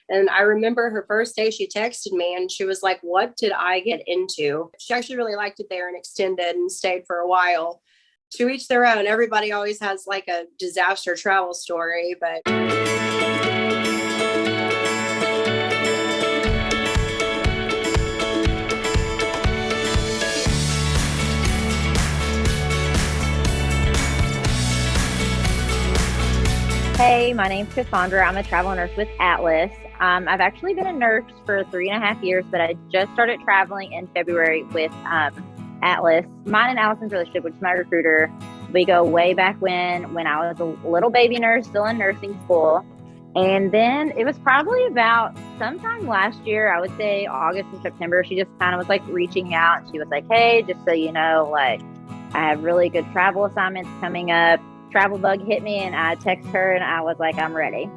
And I remember her first day, she texted me and she was like, "What did I get into?" She actually really liked it there and extended and stayed for a while. To each their own. Everybody always has like a disaster travel story, but Hey, my name's Cassandra. I'm a travel nurse with Atlas. I've actually been a nurse for 3.5 years, but I just started traveling in February with Atlas. Mine and Allison's relationship, which is my recruiter, we go way back when I was a little baby nurse, still in nursing school. And then it was probably about sometime last year, I would say August and September, she just kind of was like reaching out. She was like, "Hey, just so you know, like I have really good travel assignments coming up." Travel bug hit me and I texted her and I was like, "I'm ready."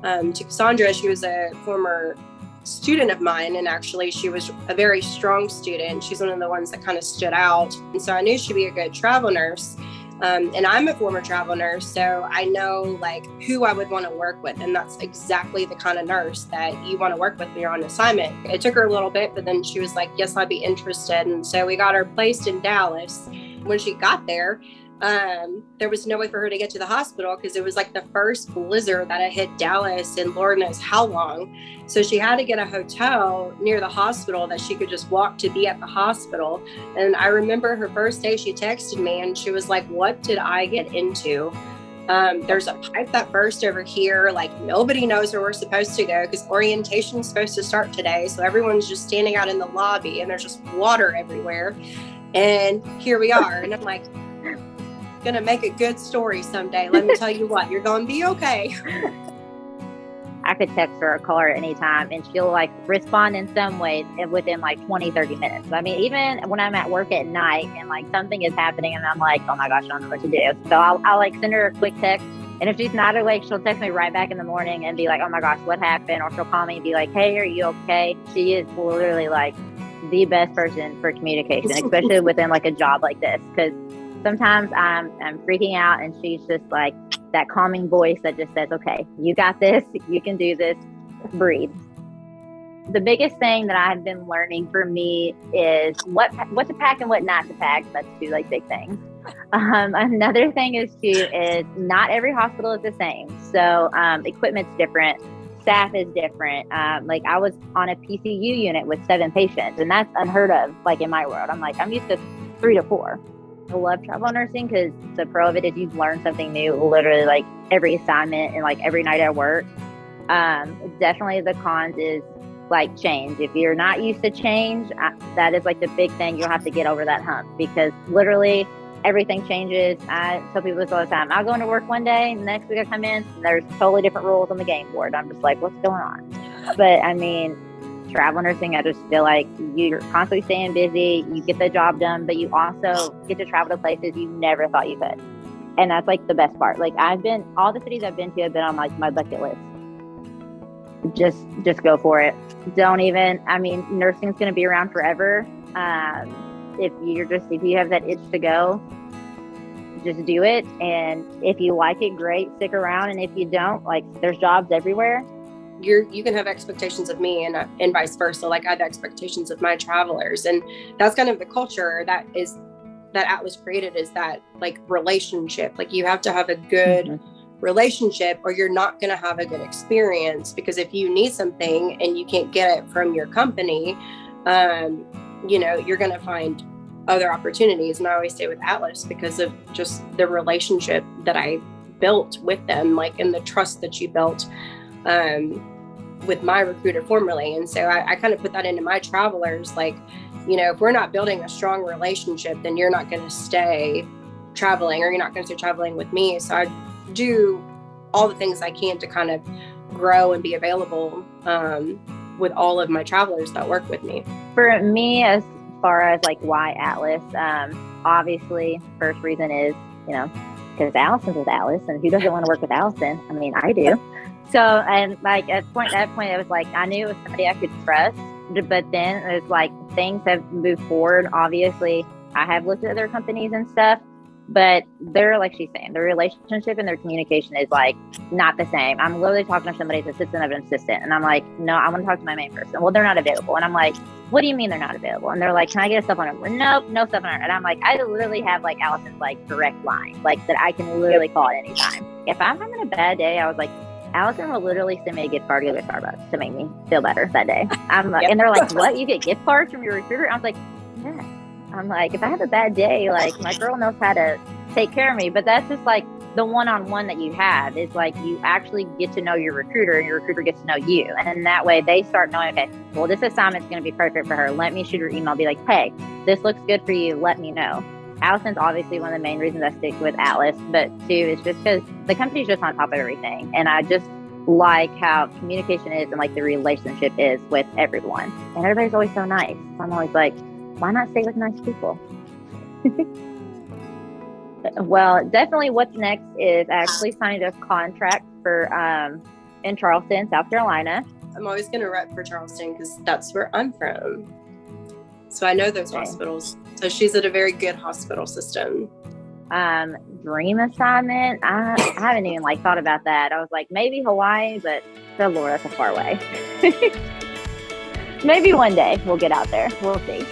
To Cassandra, she was a former student of mine, and actually she was a very strong student. She's one of the ones that kind of stood out. And so I knew she'd be a good travel nurse. And I'm a former travel nurse, so I know like who I would want to work with. And that's exactly the kind of nurse that you want to work with when you're on assignment. It took her a little bit, but then she was like, "Yes, I'd be interested." And so we got her placed in Dallas. When she got there, there was no way for her to get to the hospital because it was like the first blizzard that had hit Dallas in Lord knows how long. So she had to get a hotel near the hospital that she could just walk to be at the hospital. And I remember her first day, she texted me and she was like, "What did I get into? There's a pipe that burst over here. Like nobody knows where we're supposed to go because orientation is supposed to start today. So everyone's just standing out in the lobby and there's just water everywhere. And here we are." And I'm like, "Gonna make a good story someday. Let me tell you what, you're gonna be okay." I could text her or call her anytime and she'll like respond in some way within like 20-30 minutes. I mean, even when I'm at work at night and like something is happening and I'm like, "Oh my gosh, I don't know what to do." So I'll like send her a quick text. And if she's not awake, she'll text me right back in the morning and be like, "Oh my gosh, what happened?" Or she'll call me and be like, "Hey, are you okay?" She is literally like the best person for communication, especially within like a job like this. Because sometimes I'm freaking out and she's just like that calming voice that just says, "Okay, you got this, you can do this, breathe." The biggest thing that I've been learning for me is what to pack and what not to pack. That's two like big things. Another thing is not every hospital is the same. So equipment's different, staff is different. Like I was on a PCU unit with 7 patients and that's unheard of like in my world. I'm used to 3 to 4. I love travel nursing because the pro of it is you learn something new literally like every assignment and like every night at work. Definitely the cons is like change. If you're not used to change, that is like the big thing. You'll have to get over that hump because literally everything changes. I tell people this all the time. I'll go into work one day and the next week I come in and there's totally different rules on the game board. I'm just like, what's going on? But I mean, travel nursing, I just feel like you're constantly staying busy, you get the job done, but you also get to travel to places you never thought you could. And that's like the best part. Like all the cities I've been to have been on like my bucket list. Just go for it. Nursing's going to be around forever. If you have that itch to go, just do it. And if you like it, great, stick around. And if you don't, like there's jobs everywhere. You can have expectations of me and vice versa. Like I have expectations of my travelers. And that's kind of the culture that Atlas created, is that like relationship. Like you have to have a good relationship or you're not going to have a good experience, because if you need something and you can't get it from your company, you're going to find other opportunities. And I always say with Atlas, because of just the relationship that I built with them, like, and the trust that you built, with my recruiter formerly. And so I kind of put that into my travelers. Like, if we're not building a strong relationship, then you're not going to stay traveling, or you're not going to stay traveling with me. So I do all the things I can to kind of grow and be available, with all of my travelers that work with me. For me, as far as like why Atlas, obviously first reason is, because Allison's with Atlas, and who doesn't want to work with Allison? I mean, I do. So, and like at that point, it was like, I knew it was somebody I could trust, but then it's like things have moved forward. Obviously, I have looked at other companies and stuff, But they're, like she's saying, their relationship and their communication is like not the same. I'm literally talking to somebody's assistant of an assistant, and I'm like, no, I want to talk to my main person. Well, they're not available. And I'm like, what do you mean they're not available? And they're like, can I get a cell phone number? Nope, no cell phone number. And I'm like, I literally have like Allison's like direct line, like that I can literally call at any time. If I'm having a bad day, I was like, Allison will literally send me a gift card to go to Starbucks to make me feel better that day. I'm like, and they're like, what? You get gift cards from your recruiter? I was like, yeah. I'm like, if I have a bad day, like my girl knows how to take care of me. But that's just like the one-on-one that you have is like you actually get to know your recruiter and your recruiter gets to know you. And that way they start knowing, okay, well, this assignment's going to be perfect for her. Let me shoot her email, be like, hey, this looks good for you. Let me know. Allison's obviously one of the main reasons I stick with Atlas, but two, it's just because the company's just on top of everything. And I just like how communication is and like the relationship is with everyone. And everybody's always so nice. So I'm always like, why not stay with nice people? Well, definitely what's next is I actually signed a contract for in Charleston, South Carolina. I'm always going to rep for Charleston because that's where I'm from. So I know those hospitals. So she's at a very good hospital system. Dream assignment. I haven't even like thought about that. I was like, maybe Hawaii, but good Lord, that's a far way. Maybe one day we'll get out there. We'll see.